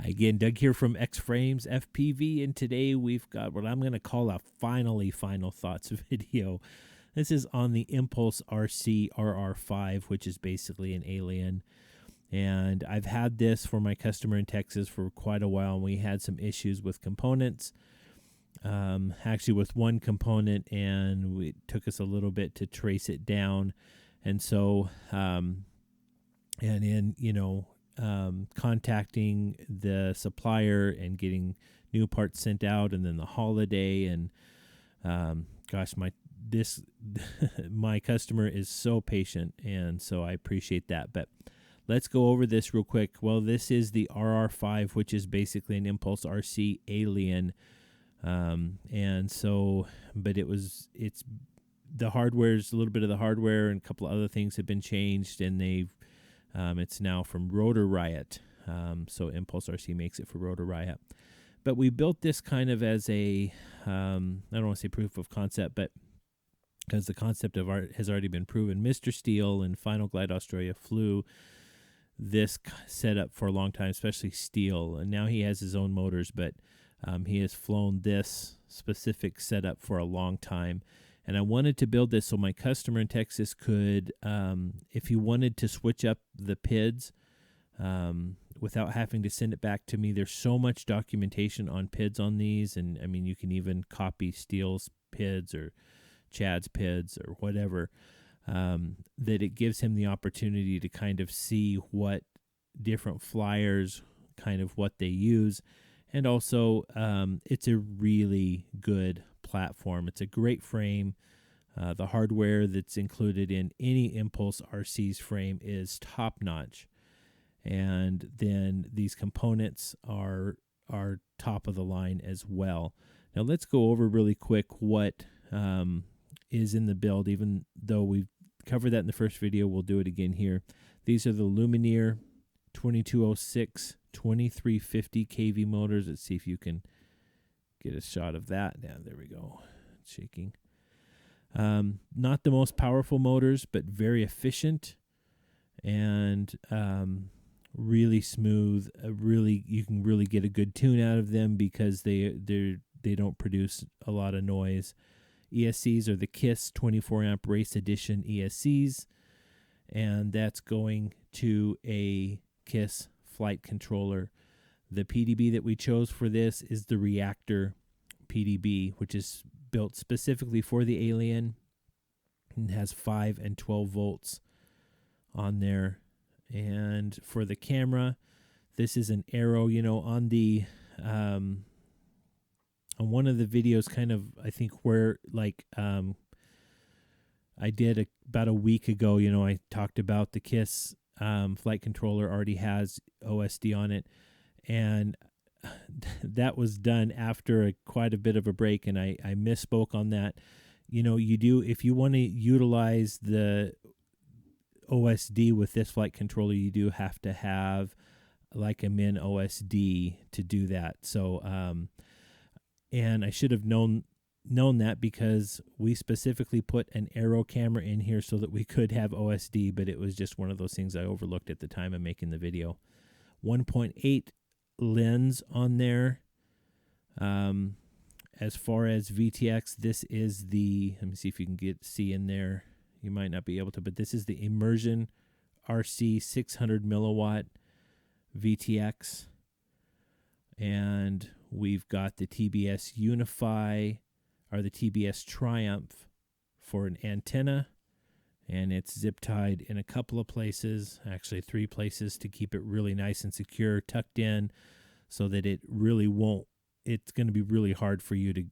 Again, Doug here from X-Frames FPV, and today we've got what I'm going to call a final thoughts video. This is on the Impulse RC RR5, which is basically an alien. And I've had this for my customer in Texas for quite a while, and we had some issues with components. Actually with one component, and it took us a little bit to trace it down. And so, contacting the supplier and getting new parts sent out, and then the holiday, and my customer is so patient, and so I appreciate that. But let's go over this real quick. Well, this is the RR5, which is basically an Impulse RC alien. It's the hardware's a little bit of the hardware, and a couple of other things have been changed, and it's now from Rotor Riot. So Impulse RC makes it for Rotor Riot. But we built this kind of as a, I don't want to say proof of concept, but because the concept of art has already been proven. Mr. Steele and Final Glide Australia flew this setup for a long time, especially Steele. And now he has his own motors, but he has flown this specific setup for a long time. And I wanted to build this so my customer in Texas could, if he wanted to switch up the PIDs without having to send it back to me. There's so much documentation on PIDs on these. And, I mean, you can even copy Steele's PIDs or Chad's PIDs or whatever, that it gives him the opportunity to kind of see what different flyers, kind of what they use. And also, it's a really good platform. It's a great frame. The hardware that's included in any Impulse RC's frame is top-notch. And then these components are top of the line as well. Now let's go over really quick what is in the build. Even though we've covered that in the first video, we'll do it again here. These are the Lumenier 2206 2350 kV motors. Let's see if you can get a shot of that. Yeah, there we go. It's shaking. Not the most powerful motors, but very efficient and really smooth. You can really get a good tune out of them because they don't produce a lot of noise. ESCs are the KISS 24 amp Race Edition ESCs, and that's going to a KISS flight controller. The PDB that we chose for this is the Reactor PDB, which is built specifically for the alien and has 5 and 12 volts on there. And for the camera, this is an Arrow. On the on one of the videos, kind of, I think where I did about a week ago, I talked about the KISS flight controller already has OSD on it, and that was done after quite a bit of a break, and I misspoke on that. You do, if you want to utilize the OSD with this flight controller, you do have to have like a min OSD to do that. So and I should have known that because we specifically put an Arrow camera in here so that we could have OSD, but it was just one of those things I overlooked at the time of making the video. 1.8 lens on there. As far as VTX, this is let me see if you can see in there. You might not be able to, but this is the Immersion RC 600 milliwatt VTX. And we've got the TBS Unify, or the TBS Triumph for an antenna, and it's zip tied in a couple of places, actually 3 places, to keep it really nice and secure, tucked in, so that it's going to be really hard for you to,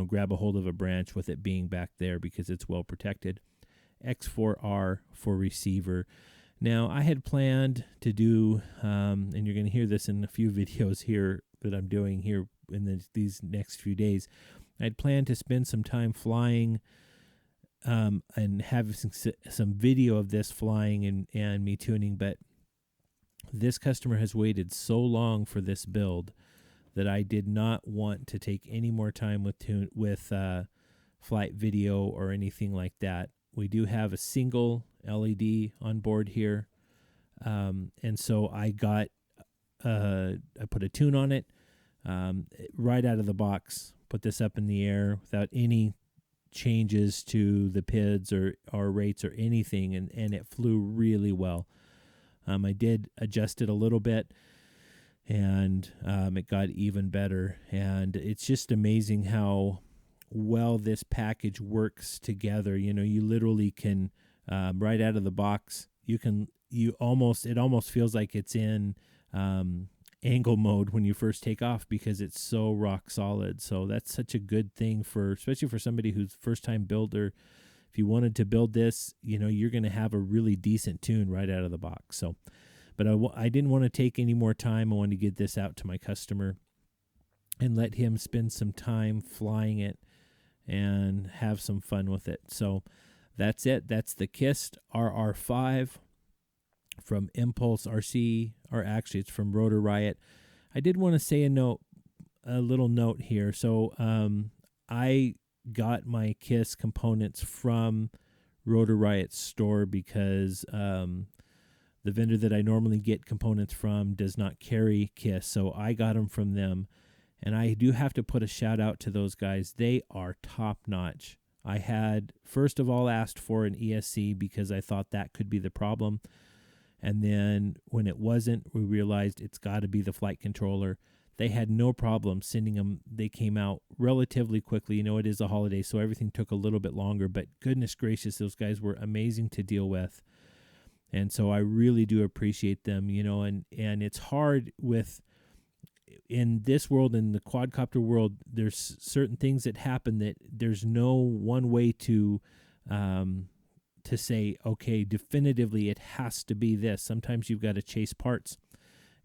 grab a hold of a branch with it being back there because it's well protected. X4R for receiver. Now, I had planned to do, and you're going to hear this in a few videos here that I'm doing here in these next few days. I'd planned to spend some time flying and have some video of this flying and me tuning, but this customer has waited so long for this build that I did not want to take any more time with flight video or anything like that. We do have a single LED on board here, and so I got I put a tune on it right out of the box. Put this up in the air without any changes to the PIDs or rates or anything, and it flew really well. I did adjust it a little bit, and it got even better. And it's just amazing how well this package works together. You know, you literally can right out of the box, it almost feels like it's in angle mode when you first take off, because it's so rock solid. So that's such a good thing especially for somebody who's first time builder. If you wanted to build this, you know, you're going to have a really decent tune right out of the box. So, but I didn't want to take any more time. I wanted to get this out to my customer and let him spend some time flying it and have some fun with it. So that's it. That's the KIST RR5 from Impulse RC, or actually it's from Rotor Riot. I did want to say a little note here. So I got my KIST components from Rotor Riot's store because the vendor that I normally get components from does not carry KIST, so I got them from them. And I do have to put a shout out to those guys. They are top notch. I had first of all asked for an ESC because I thought that could be the problem. And then when it wasn't, we realized it's got to be the flight controller. They had no problem sending them. They came out relatively quickly. You know, it is a holiday, so everything took a little bit longer. But goodness gracious, those guys were amazing to deal with. And so I really do appreciate them, you know, and it's hard in this world, in the quadcopter world, there's certain things that happen that there's no one way to say, okay, definitively it has to be this. Sometimes you've got to chase parts.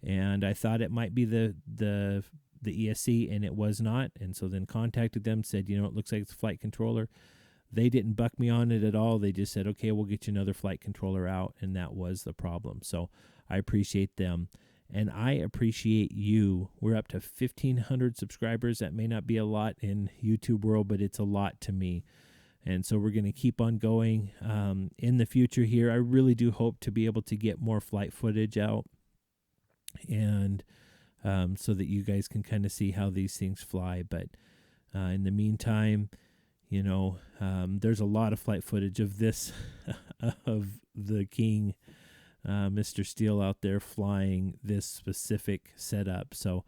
And I thought it might be the ESC, and it was not. And so then contacted them, said, you know, it looks like it's a flight controller. They didn't buck me on it at all. They just said, okay, we'll get you another flight controller out. And that was the problem. So I appreciate them. And I appreciate you. We're up to 1,500 subscribers. That may not be a lot in YouTube world, but it's a lot to me. And so we're going to keep on going in the future here. I really do hope to be able to get more flight footage out, and so that you guys can kind of see how these things fly. But in the meantime, you know, there's a lot of flight footage of this, of the King, Mr. Steele, out there flying this specific setup. So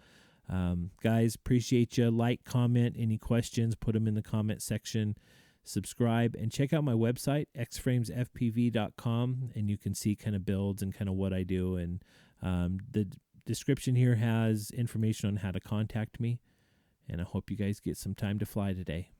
guys, appreciate you. Like, comment, any questions, put them in the comment section. Subscribe and check out my website, xframesfpv.com, and you can see kind of builds and kind of what I do. And the description here has information on how to contact me, and I hope you guys get some time to fly today.